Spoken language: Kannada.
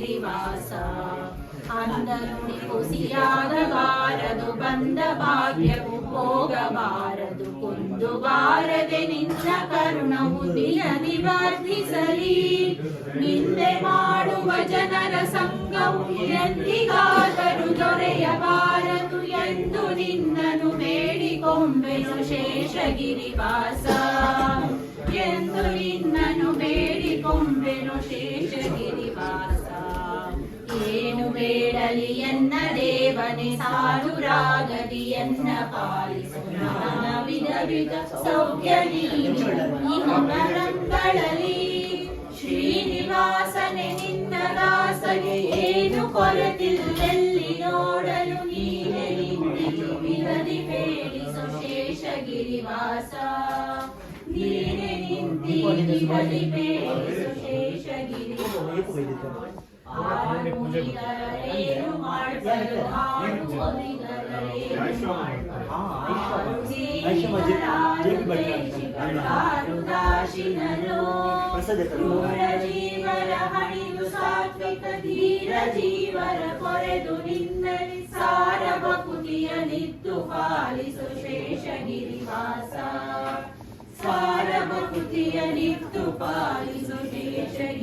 ಶೇಷಗಿರಿವಾಸ ಅಂದನುಡಿ ಕುಸಿಯಾಗಬಾರದು ಬಂದ ಭಾಗ್ಯವು ಹೋಗಬಾರದು ಕುಂದು ಬಾರದೆ ನಿನ್ನ ಕರುಣವು ದಿನದಿ ವರ್ಧಿಸಲಿ ನಿಂದೆ ಮಾಡುವ ಜನರ ಸಂಘವು ಎಂದಿಗಾದರೂ ದೊರೆಯಬಾರದು ಎಂದು ನಿನ್ನನು ಬೇಡಿಕೊಂಬೆನು ಶೇಷಗಿರಿವಾಸ ಎಂದು ನಿನ್ನನು ಬೇಡಿಕೊಂಬೆನು ಶೇಷಗಿರಿವಾಸ ಏನು ಬೇಡಲಿ ಎನ್ನ ದೇವನೇ ಸಾಲು ರಾಗದಿ ಎನ್ನ ಪಾಲಿಸು ನಾನಾ ವಿಧ ವಿಧ ಸೌಖ್ಯ ನೀನು ಇಹಪರಂಗಳಲ್ಲಿ ಶ್ರೀನಿವಾಸನೆ ನಿನ್ನ ದಾಸಗೆ ಏನು ಕೊರತಿಲ್ಲೆಲ್ಲಿ ನೋಡಲು ನೀನೆ ನಿಂತಿರು ವಿರದಿ ಬೇಡಿಸು ಶೇಷಗಿರಿವಾಸ ನೀನೆ ನಿಂತಿರು ವಿರದಿ ಬೇಡಿಸು ಶೇಷಗಿರಿವಾಸ ಆಡು ಮುನಿದರೇನು ಮಾಡ್ಬರು ಆಡು ಮುನಿದರೇನು ಮಾಡ್ಬರು ಜೀವರಾರು ದಾಶಿನರು ಕ್ರೂರ ಜೀವರ ಹಣಿದು ಸಾತ್ವಿಕ ಧೀರ ಜೀವರ ಕೊರೆದು ನಿನ್ನಲಿ ಸಾರ ಭಕುತಿಯ ನಿತ್ತು ಪಾಲಿಸು ಶೇಷಗಿರಿವಾಸ ಸಾರ ಭಕುತಿಯ ನಿತ್ತು ಪಾಲಿಸು ಶೇಷಗಿರಿ